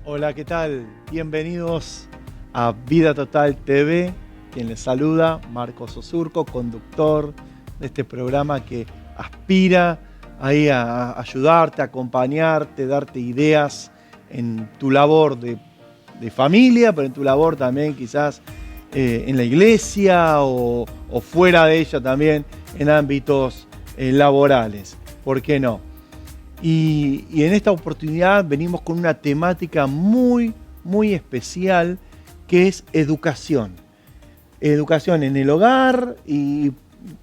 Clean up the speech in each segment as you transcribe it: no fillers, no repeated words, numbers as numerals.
Hola, ¿qué tal? Bienvenidos a Vida Total TV. Quien les saluda, Marcos Osurco, conductor de este programa que aspira ahí a ayudarte, a acompañarte, darte ideas en tu labor de familia, pero en tu labor también quizás en la iglesia o fuera de ella también en ámbitos laborales. ¿Por qué no? Y en esta oportunidad venimos con una temática muy especial que es educación. Educación en el hogar y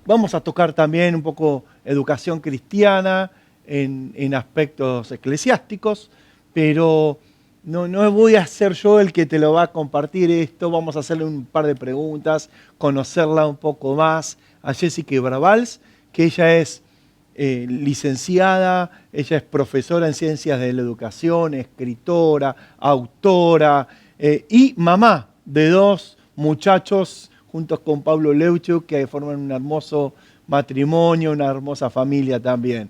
vamos a tocar también un poco educación cristiana en aspectos eclesiásticos, pero no voy a ser yo el que te lo va a compartir esto. Vamos a hacerle un par de preguntas, conocerla un poco más a Jessica Bravals, que ella es licenciada, ella es profesora en ciencias de la educación, escritora, autora y mamá de dos muchachos juntos con Pablo Leuchuk que forman un hermoso matrimonio, una hermosa familia también.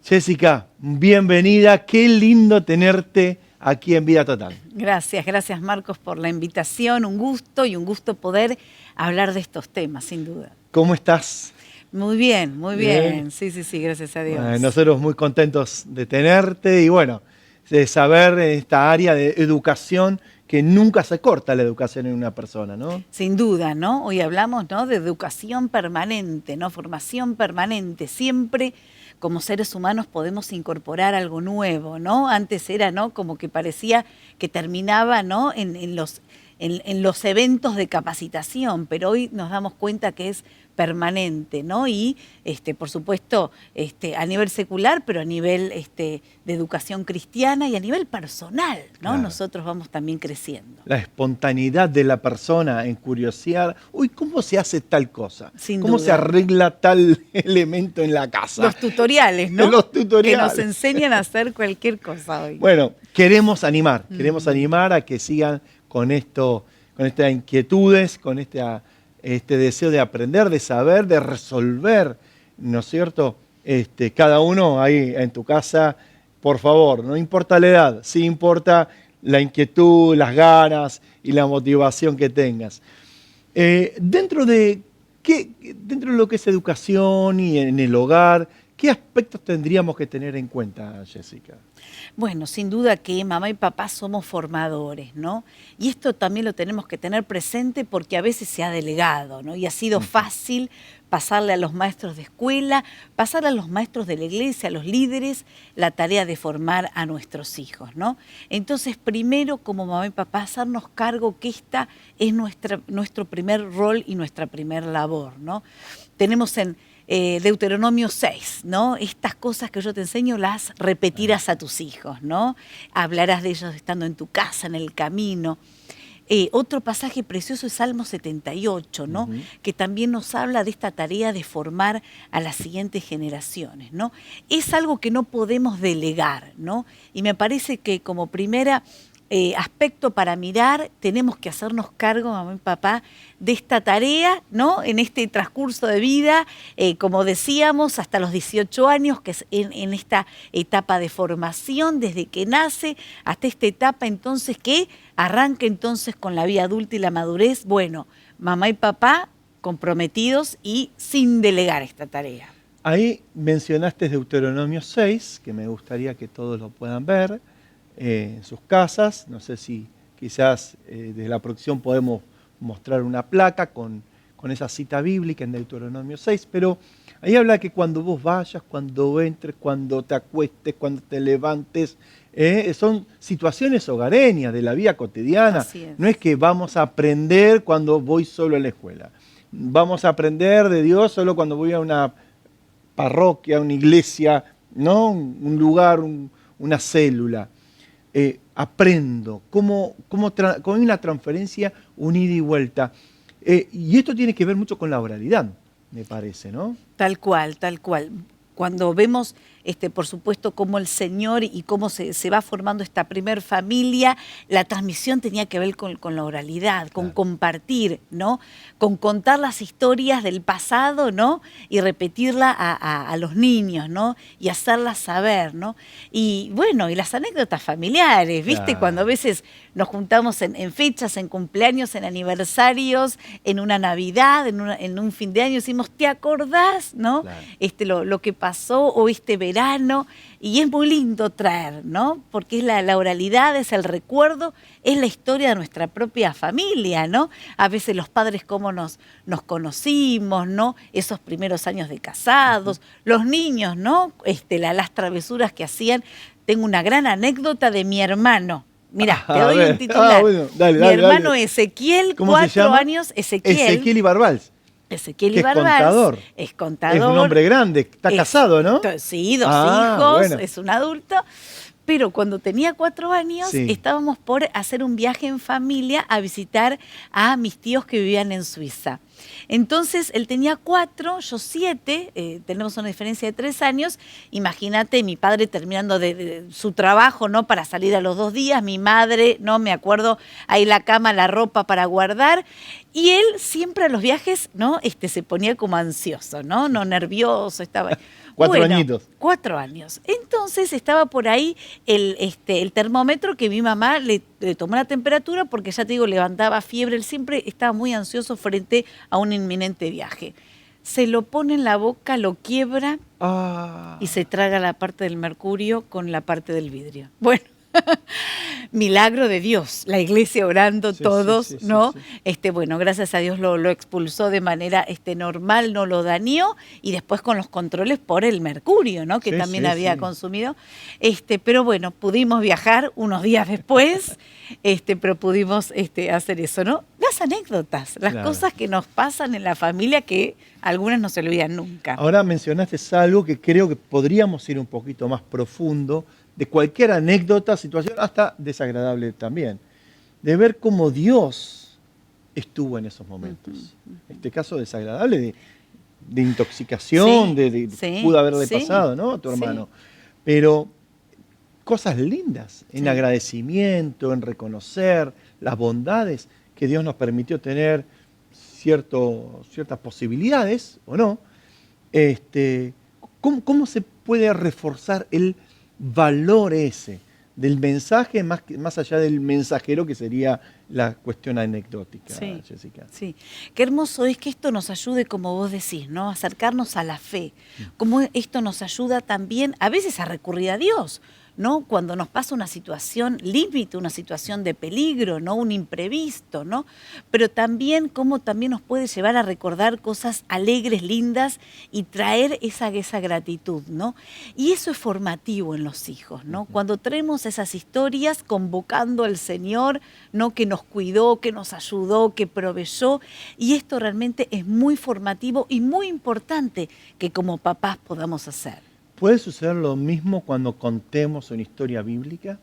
Jessica, bienvenida, qué lindo tenerte aquí en Vida Total. Gracias Marcos por la invitación, un gusto poder hablar de estos temas, sin duda. ¿Cómo estás? Muy bien, sí, gracias a Dios. Nosotros muy contentos de tenerte y bueno, de saber en esta área de educación que nunca se corta la educación en una persona, ¿no? Sin duda, ¿no? Hoy hablamos, ¿no?, de educación permanente, ¿no? Formación permanente. Siempre como seres humanos podemos incorporar algo nuevo, ¿no? Antes era, ¿no?, como que parecía que terminaba, ¿no?, en los eventos de capacitación, pero hoy nos damos cuenta que es permanente, ¿no? Y por supuesto a nivel secular, pero a nivel de educación cristiana y a nivel personal, ¿no? Claro. Nosotros vamos también creciendo. La espontaneidad de la persona en curiosear, uy, ¿cómo se hace tal cosa? Sin ¿Cómo duda. se arregla tal elemento en la casa? Los tutoriales, ¿no? Los tutoriales. Que nos enseñan a hacer cualquier cosa hoy. Bueno, queremos animar a que sigan con esto, con estas inquietudes, con este deseo de aprender, de saber, de resolver, ¿no es cierto? Cada uno ahí en tu casa, por favor, no importa la edad, sí importa la inquietud, las ganas y la motivación que tengas. Dentro de lo que es educación y en el hogar, ¿qué aspectos tendríamos que tener en cuenta, Jessica? Bueno, sin duda que mamá y papá somos formadores, ¿no? Y esto también lo tenemos que tener presente porque a veces se ha delegado, ¿no? Y ha sido fácil pasarle a los maestros de escuela, pasarle a los maestros de la iglesia, a los líderes, la tarea de formar a nuestros hijos, ¿no? Entonces, primero, como mamá y papá, hacernos cargo que esta es nuestro primer rol y nuestra primer labor, ¿no? Tenemos en Deuteronomio 6, ¿no? Estas cosas que yo te enseño las repetirás a tus hijos, ¿no? Hablarás de ellos estando en tu casa, en el camino. Otro pasaje precioso es Salmo 78, ¿no? Que también nos habla de esta tarea de formar a las siguientes generaciones, ¿no? Es algo que no podemos delegar, ¿no? Y me parece que como primera aspecto para mirar, tenemos que hacernos cargo, mamá y papá, de esta tarea, ¿no? En este transcurso de vida, como decíamos, hasta los 18 años, que es en esta etapa de formación, desde que nace hasta esta etapa entonces que arranca entonces con la vida adulta y la madurez. Bueno, mamá y papá comprometidos y sin delegar esta tarea. Ahí mencionaste Deuteronomio 6, que me gustaría que todos lo puedan ver en sus casas. No sé si quizás desde la producción podemos mostrar una placa con esa cita bíblica en Deuteronomio 6, pero ahí habla que cuando vos vayas, cuando entres, cuando te acuestes, cuando te levantes, son situaciones hogareñas de la vida cotidiana. No es que vamos a aprender cuando voy solo a la escuela. Vamos a aprender de Dios solo cuando voy a una parroquia, una iglesia, ¿no? Un lugar, una célula. Aprendo, cómo hay una transferencia, un ida y vuelta. Y esto tiene que ver mucho con la oralidad, me parece, ¿no? Tal cual, tal cual. cuando vemos, por supuesto, cómo el Señor y cómo se va formando esta primer familia, la transmisión tenía que ver con la oralidad, con compartir, ¿no? Con contar las historias del pasado, ¿no? Y repetirla a los niños, ¿no? Y hacerlas saber, ¿no? Y bueno, y las anécdotas familiares, ¿viste? Cuando a veces nos juntamos en fechas, en cumpleaños, en aniversarios, en una Navidad, en un fin de año, decimos, ¿te acordás, no? Lo que pasó o este verano, y es muy lindo traer, ¿no? Porque es la oralidad, es el recuerdo, es la historia de nuestra propia familia, ¿no? A veces los padres cómo nos conocimos, ¿no? Esos primeros años de casados, los niños, ¿no? Las travesuras que hacían. Tengo una gran anécdota de mi hermano. Mirá, te doy un titular. Bueno, mi hermano Ezequiel, 4 años, Ezequiel Ibarbals. Ezequiel Ibarbals es contador. Es un hombre grande, está casado, ¿no? Sí, 2 hijos, bueno. Es un adulto. Pero cuando tenía 4 años, estábamos por hacer un viaje en familia a visitar a mis tíos que vivían en Suiza. Entonces, él tenía 4, yo 7, tenemos una diferencia de 3 años. Imagínate, mi padre terminando de su trabajo, ¿no? Para salir a los 2 días, mi madre, no me acuerdo, ahí la cama, la ropa para guardar. Y él siempre a los viajes, ¿no? Se ponía como ansioso, ¿no? No nervioso, estaba... 4 añitos. 4 años. Entonces estaba por ahí el termómetro que mi mamá le tomó la temperatura porque ya te digo, levantaba fiebre. Él siempre estaba muy ansioso frente a un inminente viaje. Se lo pone en la boca, lo quiebra y se traga la parte del mercurio con la parte del vidrio. Bueno. Milagro de Dios, la iglesia orando todos, ¿no? Bueno, gracias a Dios lo expulsó de manera normal, no lo dañó, y después con los controles por el mercurio, ¿no? Que también había consumido. Pero bueno, pudimos viajar unos días después, pero pudimos hacer eso, ¿no? Las anécdotas, las cosas que nos pasan en la familia que algunas no se olvidan nunca. Ahora mencionaste algo que creo que podríamos ir un poquito más profundo, de cualquier anécdota, situación, hasta desagradable también, de ver cómo Dios estuvo en esos momentos. Este caso desagradable de intoxicación, pudo haberle pasado, ¿no? A tu hermano. Pero cosas lindas, en agradecimiento, en reconocer las bondades que Dios nos permitió tener, ciertas posibilidades, ¿o no? ¿Cómo se puede reforzar el valor ese del mensaje más allá del mensajero, que sería la cuestión anecdótica, Jessica? Sí, qué hermoso es que esto nos ayude, como vos decís, ¿no? A acercarnos a la fe. Como esto nos ayuda también a veces a recurrir a Dios, ¿no? Cuando nos pasa una situación límite, una situación de peligro, ¿no? Un imprevisto, ¿no? Pero también cómo también nos puede llevar a recordar cosas alegres, lindas, y traer esa gratitud, ¿no? Y eso es formativo en los hijos, ¿no? Cuando traemos esas historias convocando al Señor, ¿no? Que nos cuidó, que nos ayudó, que proveyó, y esto realmente es muy formativo y muy importante que como papás podamos hacer. ¿Puede suceder lo mismo cuando contemos una historia bíblica?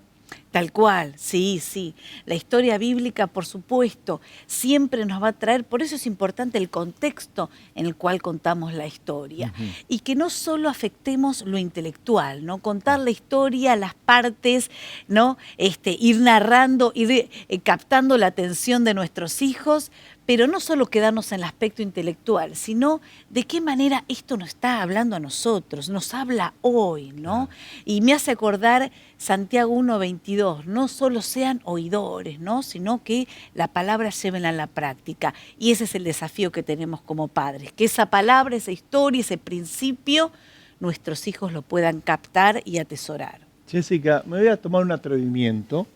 Tal cual, sí. La historia bíblica, por supuesto, siempre nos va a traer, por eso es importante el contexto en el cual contamos la historia. Y que no solo afectemos lo intelectual, ¿no? Contar la historia, las partes, ¿no? Ir narrando, ir captando la atención de nuestros hijos, pero no solo quedarnos en el aspecto intelectual, sino de qué manera esto nos está hablando a nosotros, nos habla hoy, ¿no? Y me hace acordar Santiago 1:22, no solo sean oidores, ¿no? Sino que la palabra llévenla a la práctica. Y ese es el desafío que tenemos como padres, que esa palabra, esa historia, ese principio, nuestros hijos lo puedan captar y atesorar. Jessica, me voy a tomar un atrevimiento.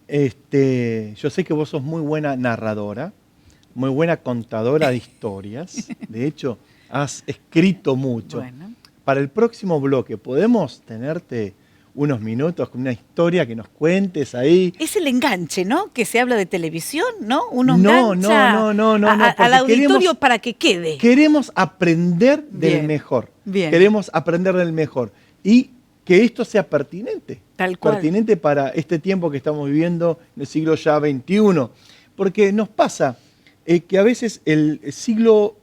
Yo sé que vos sos muy buena narradora, muy buena contadora de historias. De hecho, has escrito mucho. Bueno. Para el próximo bloque, ¿podemos tenerte unos minutos con una historia que nos cuentes ahí? Es el enganche, ¿no? Que se habla de televisión, ¿no? Uno No, engancha al auditorio para que quede. Queremos aprender del mejor. Bien. Queremos aprender del mejor. Y que esto sea pertinente. Tal cual. Pertinente para este tiempo que estamos viviendo en el siglo ya XXI. Porque nos pasa que a veces el siglo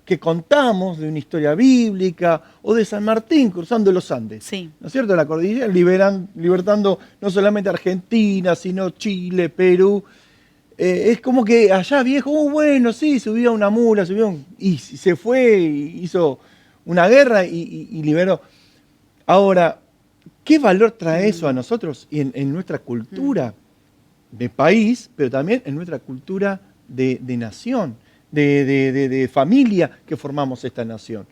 que contamos de una historia bíblica o de San Martín cruzando los Andes, Sí. ¿no es cierto? La cordillera libertando no solamente Argentina, sino Chile, Perú. Es como que allá viejo, bueno, sí, subía una mula, y se fue, y hizo una guerra y liberó. Ahora, ¿qué valor trae eso a nosotros y en nuestra cultura de país, pero también en nuestra cultura de nación, de familia que formamos esta nación?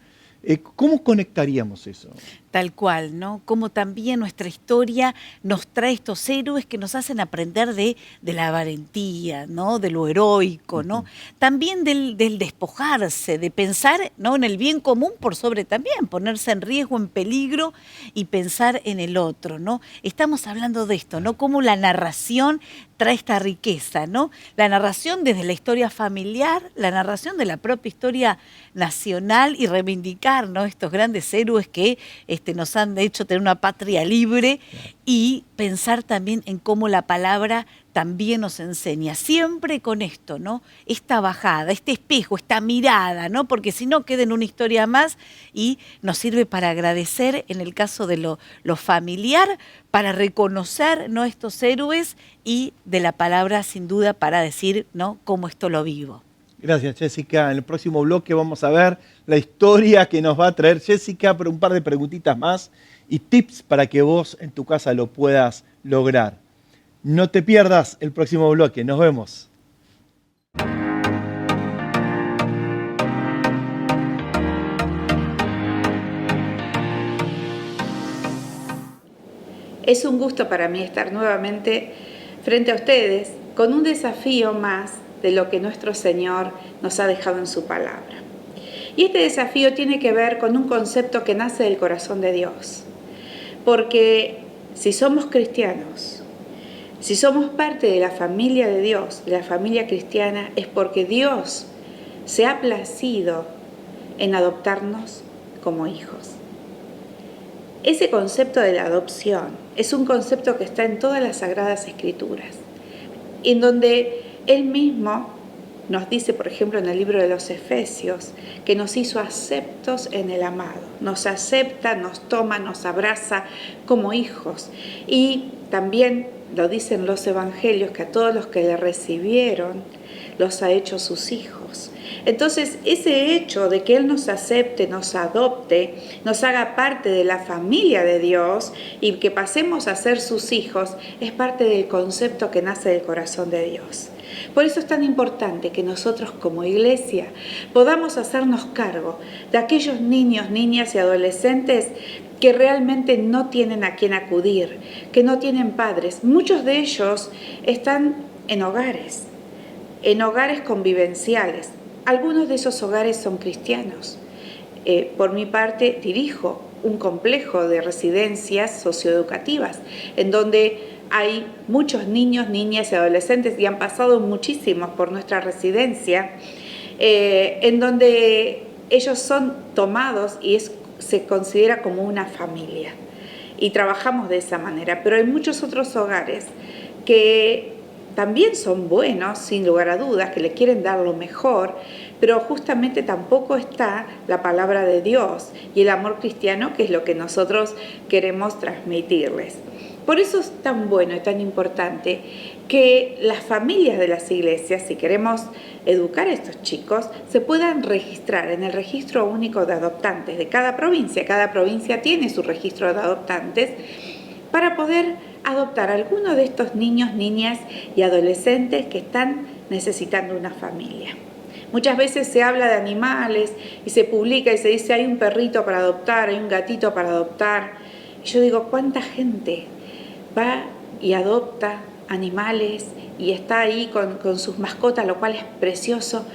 ¿Cómo conectaríamos eso? Tal cual, ¿no? Como también nuestra historia nos trae estos héroes que nos hacen aprender de la valentía, ¿no? De lo heroico, ¿no? También del despojarse, de pensar, ¿no? En el bien común por sobre también, ponerse en riesgo, en peligro y pensar en el otro, ¿no? Estamos hablando de esto, ¿no? Cómo la narración trae esta riqueza, ¿no? La narración desde la historia familiar, la narración de la propia historia nacional y reivindicar, ¿no? Estos grandes héroes que nos han hecho tener una patria libre y pensar también en cómo la palabra también nos enseña, siempre con esto, ¿no? Esta bajada, este espejo, esta mirada, ¿no? Porque si no queda en una historia más y nos sirve para agradecer, en el caso de lo familiar, para reconocer, ¿no? Estos héroes y de la palabra sin duda para decir, ¿no? Cómo esto lo vivo. Gracias, Jessica. En el próximo bloque vamos a ver la historia que nos va a traer Jessica, pero un par de preguntitas más y tips para que vos en tu casa lo puedas lograr. No te pierdas el próximo bloque. Nos vemos. Es un gusto para mí estar nuevamente frente a ustedes con un desafío más de lo que nuestro Señor nos ha dejado en su palabra. Y este desafío tiene que ver con un concepto que nace del corazón de Dios. Porque si somos cristianos, si somos parte de la familia de Dios, de la familia cristiana, es porque Dios se ha placido en adoptarnos como hijos. Ese concepto de la adopción es un concepto que está en todas las Sagradas Escrituras, en donde Él mismo nos dice, por ejemplo, en el libro de los Efesios, que nos hizo aceptos en el amado. Nos acepta, nos toma, nos abraza como hijos. Y también lo dicen los evangelios, que a todos los que le recibieron, los ha hecho sus hijos. Entonces, ese hecho de que Él nos acepte, nos adopte, nos haga parte de la familia de Dios y que pasemos a ser sus hijos, es parte del concepto que nace del corazón de Dios. Por eso es tan importante que nosotros como iglesia podamos hacernos cargo de aquellos niños, niñas y adolescentes que realmente no tienen a quién acudir, que no tienen padres. Muchos de ellos están en hogares convivenciales. Algunos de esos hogares son cristianos. Por mi parte, dirijo un complejo de residencias socioeducativas en donde hay muchos niños, niñas y adolescentes, y han pasado muchísimos por nuestra residencia, en donde ellos son tomados y se considera como una familia. Y trabajamos de esa manera. Pero hay muchos otros hogares que también son buenos, sin lugar a dudas, que le quieren dar lo mejor, pero justamente tampoco está la palabra de Dios y el amor cristiano, que es lo que nosotros queremos transmitirles. Por eso es tan bueno y tan importante que las familias de las iglesias, si queremos educar a estos chicos, se puedan registrar en el registro único de adoptantes de cada provincia. Cada provincia tiene su registro de adoptantes para poder adoptar a alguno de estos niños, niñas y adolescentes que están necesitando una familia. Muchas veces se habla de animales y se publica y se dice hay un perrito para adoptar, hay un gatito para adoptar. Y yo digo, ¿cuánta gente va y adopta animales y está ahí con sus mascotas, lo cual es precioso?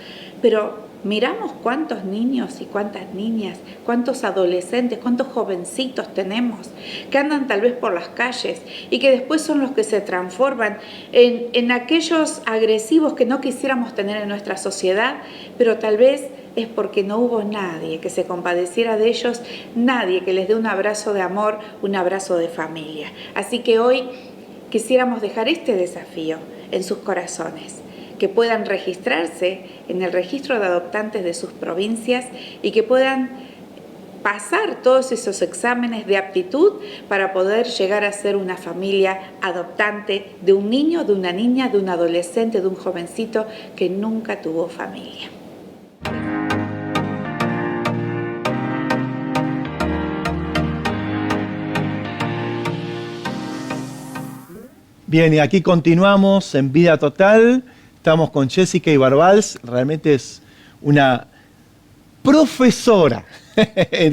Pero miramos cuántos niños y cuántas niñas, cuántos adolescentes, cuántos jovencitos tenemos que andan tal vez por las calles y que después son los que se transforman en aquellos agresivos que no quisiéramos tener en nuestra sociedad, pero tal vez es porque no hubo nadie que se compadeciera de ellos, nadie que les dé un abrazo de amor, un abrazo de familia. Así que hoy quisiéramos dejar este desafío en sus corazones, que puedan registrarse en el registro de adoptantes de sus provincias y que puedan pasar todos esos exámenes de aptitud para poder llegar a ser una familia adoptante de un niño, de una niña, de un adolescente, de un jovencito que nunca tuvo familia. Bien, y aquí continuamos en Vida Total. Estamos con Jessica Ibarbals. Realmente es una profesora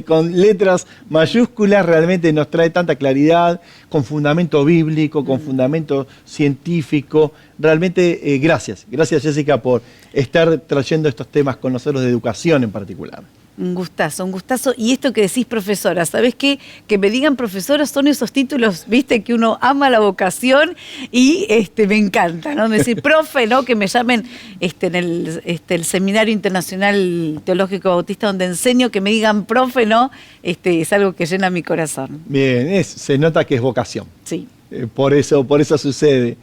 con letras mayúsculas. Realmente nos trae tanta claridad, con fundamento bíblico, con fundamento científico. Realmente, gracias. Gracias, Jessica, por estar trayendo estos temas con nosotros de educación en particular. Un gustazo, un gustazo. Y esto que decís profesora, ¿sabés qué? Que me digan profesora son esos títulos, viste, que uno ama la vocación y me encanta, ¿no? Decir profe, ¿no? Que me llamen en el Seminario Internacional Teológico Bautista donde enseño, que me digan profe, ¿no? Es algo que llena mi corazón. Bien, se nota que es vocación. Sí. Por eso sucede.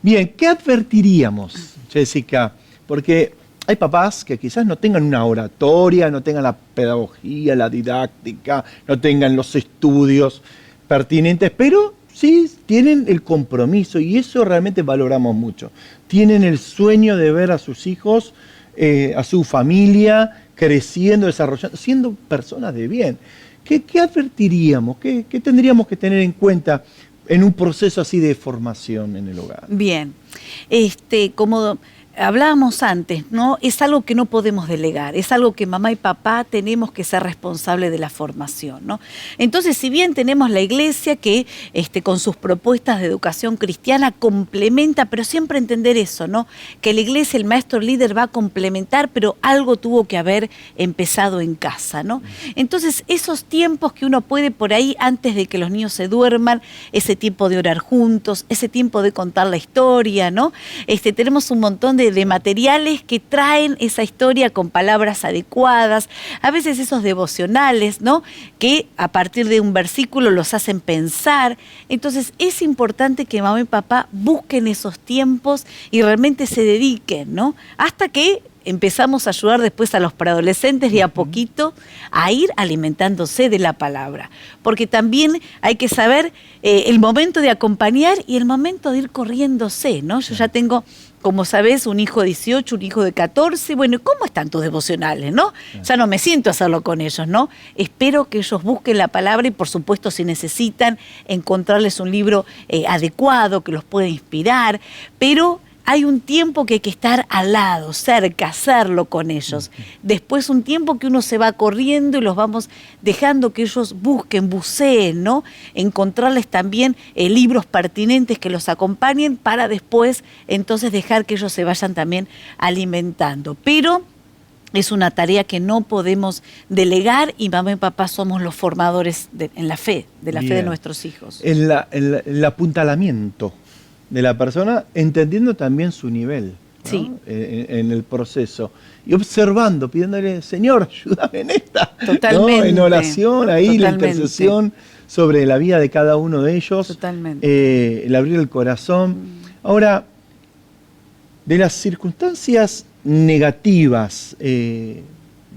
Bien, ¿qué advertiríamos, Jessica? Porque hay papás que quizás no tengan una oratoria, no tengan la pedagogía, la didáctica, no tengan los estudios pertinentes, pero sí tienen el compromiso y eso realmente valoramos mucho. Tienen el sueño de ver a sus hijos, a su familia, creciendo, desarrollando, siendo personas de bien. ¿Qué advertiríamos? ¿Qué tendríamos que tener en cuenta en un proceso así de formación en el hogar? Bien, como hablábamos antes, ¿no? Es algo que no podemos delegar, es algo que mamá y papá tenemos que ser responsables de la formación, ¿no? Entonces, si bien tenemos la iglesia que con sus propuestas de educación cristiana complementa, pero siempre entender eso, ¿no? Que la iglesia, el maestro líder va a complementar, pero algo tuvo que haber empezado en casa, ¿no? Entonces, esos tiempos que uno puede por ahí, antes de que los niños se duerman, ese tiempo de orar juntos, ese tiempo de contar la historia, ¿no? Tenemos un montón de materiales que traen esa historia con palabras adecuadas, a veces esos devocionales, ¿no? Que a partir de un versículo los hacen pensar. Entonces es importante que mamá y papá busquen esos tiempos y realmente se dediquen, ¿no? Hasta que empezamos a ayudar después a los preadolescentes de a poquito a ir alimentándose de la palabra. Porque también hay que saber el momento de acompañar y el momento de ir corriéndose, ¿no? Yo ya tengo, como sabés, un hijo de 18, un hijo de 14. Bueno, ¿cómo están tus devocionales, no? Ya no me siento a hacerlo con ellos, ¿no? Espero que ellos busquen la palabra y, por supuesto, si necesitan, encontrarles un libro adecuado que los pueda inspirar, pero hay un tiempo que hay que estar al lado, cerca, hacerlo con ellos. Después un tiempo que uno se va corriendo y los vamos dejando que ellos busquen, buceen, ¿no? Encontrarles también libros pertinentes que los acompañen para después entonces dejar que ellos se vayan también alimentando. Pero es una tarea que no podemos delegar y mamá y papá somos los formadores en la fe, de la fe de nuestros hijos. El apuntalamiento de la persona, entendiendo también su nivel, ¿no? Sí. En el proceso. Y observando, pidiéndole, Señor, ayúdame en esta. Totalmente. ¿No? En oración, ahí Totalmente. la intercesión sobre la vida de cada uno de ellos. Totalmente. El abrir el corazón. Ahora, de las circunstancias negativas, de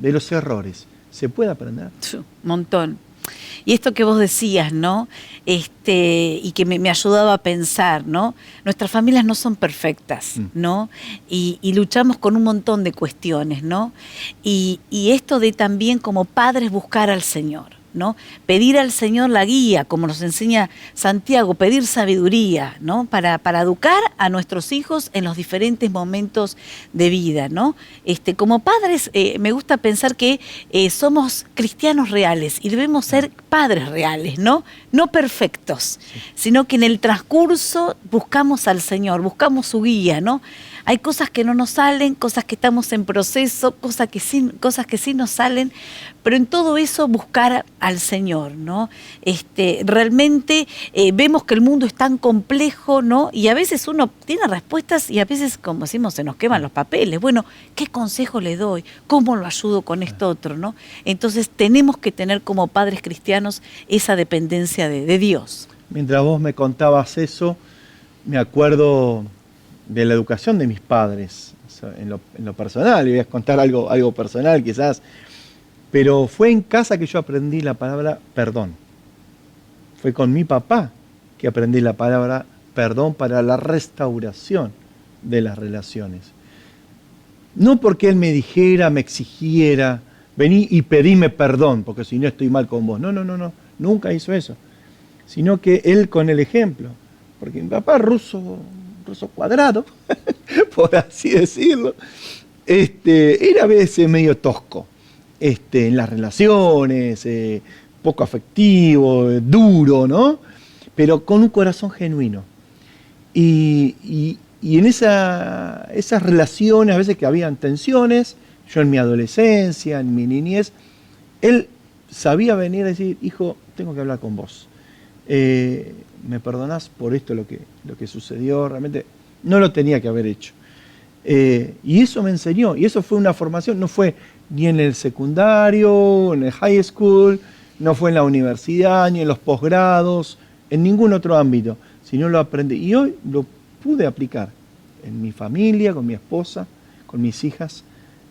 los errores, ¿se puede aprender? Un montón. Y esto que vos decías, ¿no? Y que me ayudaba a pensar, ¿no? Nuestras familias no son perfectas, ¿no? Y luchamos con un montón de cuestiones, ¿no? Y esto de también como padres buscar al Señor, ¿no? Pedir al Señor la guía, como nos enseña Santiago, pedir sabiduría, ¿no? Para educar a nuestros hijos en los diferentes momentos de vida, ¿no? Como padres, me gusta pensar que somos cristianos reales y debemos ser padres reales, ¿no? No perfectos, sino que en el transcurso buscamos al Señor, buscamos su guía, ¿no? Hay cosas que no nos salen, cosas que estamos en proceso, cosas que sí nos salen, pero en todo eso buscar al Señor, ¿no? Realmente vemos que el mundo es tan complejo, ¿no? Y a veces uno tiene respuestas y a veces, como decimos, se nos queman los papeles. Bueno, ¿qué consejo le doy? ¿Cómo lo ayudo con esto otro, no? Entonces tenemos que tener como padres cristianos esa dependencia de Dios. Mientras vos me contabas eso, me acuerdo de la educación de mis padres, en lo personal, y voy a contar algo personal quizás, pero fue en casa que yo aprendí la palabra perdón. Fue con mi papá que aprendí la palabra perdón para la restauración de las relaciones. No porque él me dijera, me exigiera, vení y pedime perdón, porque si no estoy mal con vos. No, nunca hizo eso. Sino que él con el ejemplo. Porque mi papá ruso cuadrado, por así decirlo, era a veces medio tosco en las relaciones, poco afectivo, duro, ¿no? Pero con un corazón genuino. Y en esas relaciones, a veces que habían tensiones, yo en mi adolescencia, en mi niñez, él sabía venir a decir, hijo, tengo que hablar con vos. ¿Me perdonás por esto lo que sucedió? Realmente no lo tenía que haber hecho. Y eso me enseñó, y eso fue una formación, no fue ni en el secundario, en el high school, no fue en la universidad, ni en los posgrados, en ningún otro ámbito, sino lo aprendí. Y hoy lo pude aplicar en mi familia, con mi esposa, con mis hijas,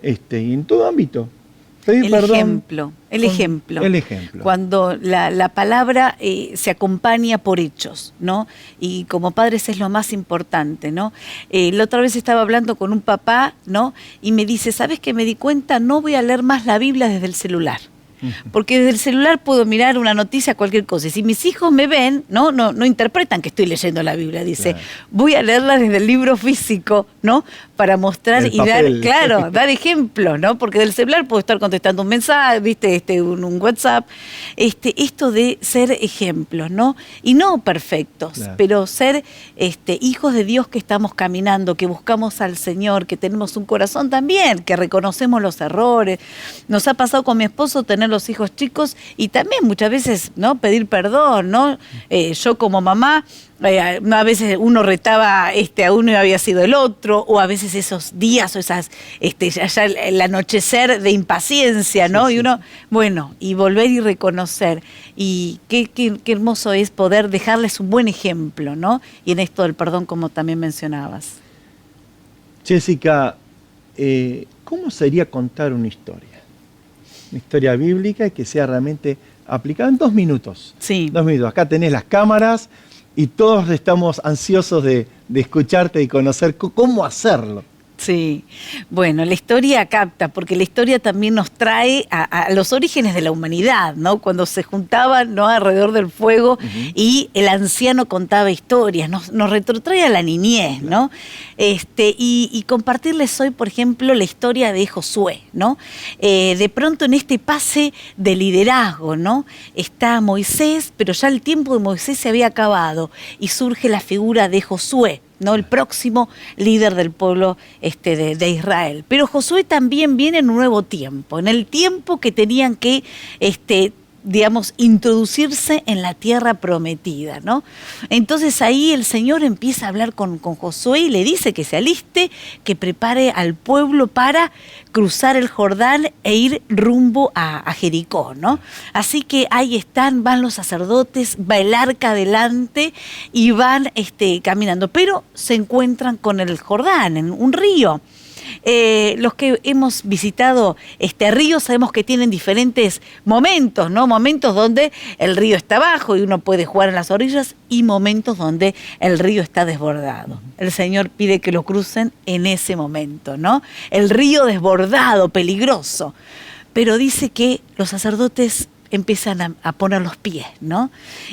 y en todo ámbito. Pedir perdón. El ejemplo. Cuando la palabra se acompaña por hechos, ¿no? Y como padres es lo más importante, ¿no? La otra vez estaba hablando con un papá, ¿no? Y me dice, ¿sabes qué me di cuenta? No voy a leer más la Biblia desde el celular. Porque desde el celular puedo mirar una noticia, cualquier cosa. Y si mis hijos me ven, no interpretan que estoy leyendo la Biblia. Dice, claro, voy a leerla desde el libro físico, ¿no? Para mostrar el y papel. dar ejemplos, ¿no? Porque del celular puedo estar contestando un mensaje, ¿viste? Un WhatsApp. Esto de ser ejemplos, ¿no? Y no perfectos, claro, pero ser hijos de Dios que estamos caminando, que buscamos al Señor, que tenemos un corazón también, que reconocemos los errores. Nos ha pasado con mi esposo tener los hijos chicos y también muchas veces, ¿no? Pedir perdón, ¿no? Yo como mamá, a veces uno retaba a uno y había sido el otro, o a veces esos días o esas, ya el anochecer de impaciencia, ¿no? Sí, y uno, bueno, y volver y reconocer. Y qué hermoso es poder dejarles un buen ejemplo, ¿no? Y en esto del perdón, como también mencionabas. Jessica, ¿cómo sería contar una historia? Una historia bíblica que sea realmente aplicada en 2 minutos. Sí. 2 minutos. Acá tenés las cámaras y todos estamos ansiosos de escucharte y conocer cómo hacerlo. Sí, bueno, la historia capta, porque la historia también nos trae a los orígenes de la humanidad, ¿no? Cuando se juntaban, ¿no?, alrededor del fuego, y el anciano contaba historias, nos retrotrae a la niñez, ¿no? Y compartirles hoy, por ejemplo, la historia de Josué, ¿no? De pronto en este pase de liderazgo, ¿no? Está Moisés, pero ya el tiempo de Moisés se había acabado y surge la figura de Josué, ¿no? El próximo líder del pueblo de Israel. Pero Josué también viene en un nuevo tiempo, en el tiempo que tenían que, introducirse en la tierra prometida, ¿no? Entonces ahí el Señor empieza a hablar con Josué y le dice que se aliste, que prepare al pueblo para cruzar el Jordán e ir rumbo a Jericó, ¿no? Así que ahí van los sacerdotes, va el arca adelante y van caminando, pero se encuentran con el Jordán, en un río. Los que hemos visitado este río sabemos que tienen diferentes momentos, ¿no? Momentos donde el río está bajo y uno puede jugar en las orillas, y momentos donde el río está desbordado. El Señor pide que lo crucen en ese momento, ¿no? El río desbordado, peligroso. Pero dice que los sacerdotes empiezan a poner los pies, ¿no?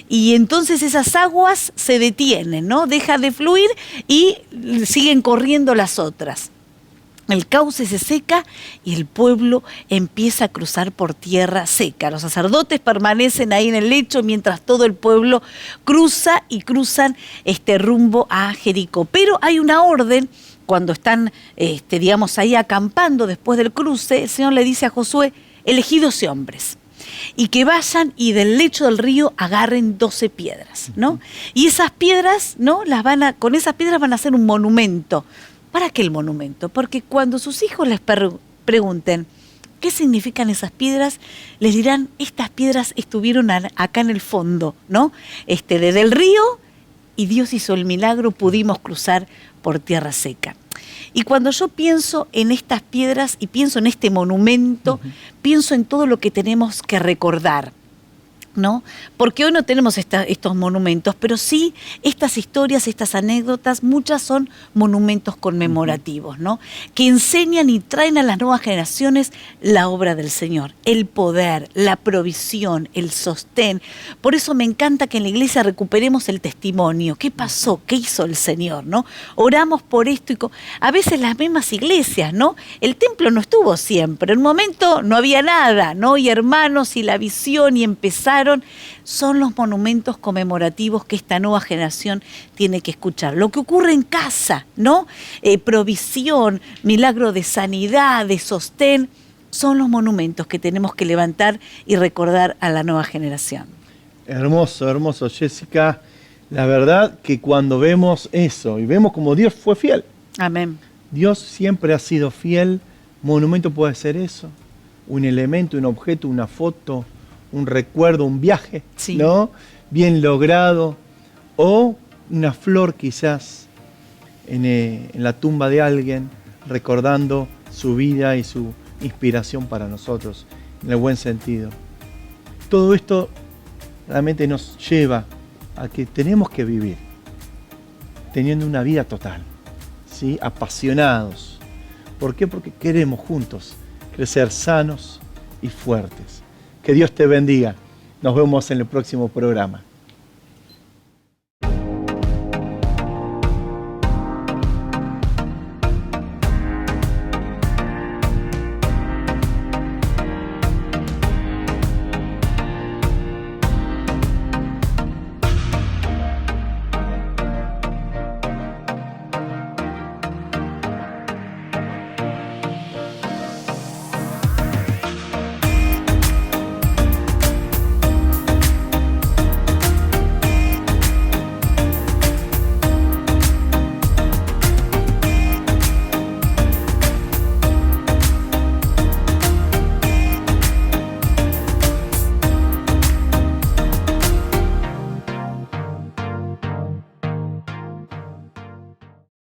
Y entonces esas aguas se detienen, ¿no? Deja de fluir y siguen corriendo las otras. El cauce se seca y el pueblo empieza a cruzar por tierra seca. Los sacerdotes permanecen ahí en el lecho mientras todo el pueblo cruza y cruzan rumbo a Jericó. Pero hay una orden, cuando están, ahí acampando después del cruce, el Señor le dice a Josué, elegí 12 hombres. Y que vayan y del lecho del río agarren 12 piedras, ¿no? Y esas piedras, ¿no? Con esas piedras van a hacer un monumento. ¿Para qué el monumento? Porque cuando sus hijos les pregunten qué significan esas piedras, les dirán, estas piedras estuvieron acá en el fondo, ¿no? Desde el río, y Dios hizo el milagro, pudimos cruzar por tierra seca. Y cuando yo pienso en estas piedras y pienso en este monumento, pienso en todo lo que tenemos que recordar, ¿no? Porque hoy no tenemos estos monumentos, pero sí estas historias, estas anécdotas, muchas son monumentos conmemorativos, ¿no? Que enseñan y traen a las nuevas generaciones la obra del Señor, el poder, la provisión, el sostén. Por eso me encanta que en la iglesia recuperemos el testimonio. ¿Qué pasó? ¿Qué hizo el Señor? ¿No? Oramos por esto y a veces las mismas iglesias, ¿no? El templo no estuvo siempre, en un momento no había nada, ¿no? Y hermanos y la visión y empezaron. Son los monumentos conmemorativos que esta nueva generación tiene que escuchar. Lo que ocurre en casa, ¿no? Provisión, milagro de sanidad, de sostén, son los monumentos que tenemos que levantar y recordar a la nueva generación. Hermoso, hermoso, Jessica. La verdad que cuando vemos eso y vemos como Dios fue fiel. Amén. Dios siempre ha sido fiel. Monumento puede ser eso. Un elemento, un objeto, una foto, un recuerdo, un viaje, sí, ¿no? Bien logrado, o una flor quizás en la tumba de alguien, recordando su vida y su inspiración para nosotros, en el buen sentido. Todo esto realmente nos lleva a que tenemos que vivir teniendo una vida total, ¿sí? Apasionados. ¿Por qué? Porque queremos juntos crecer sanos y fuertes. Que Dios te bendiga. Nos vemos en el próximo programa.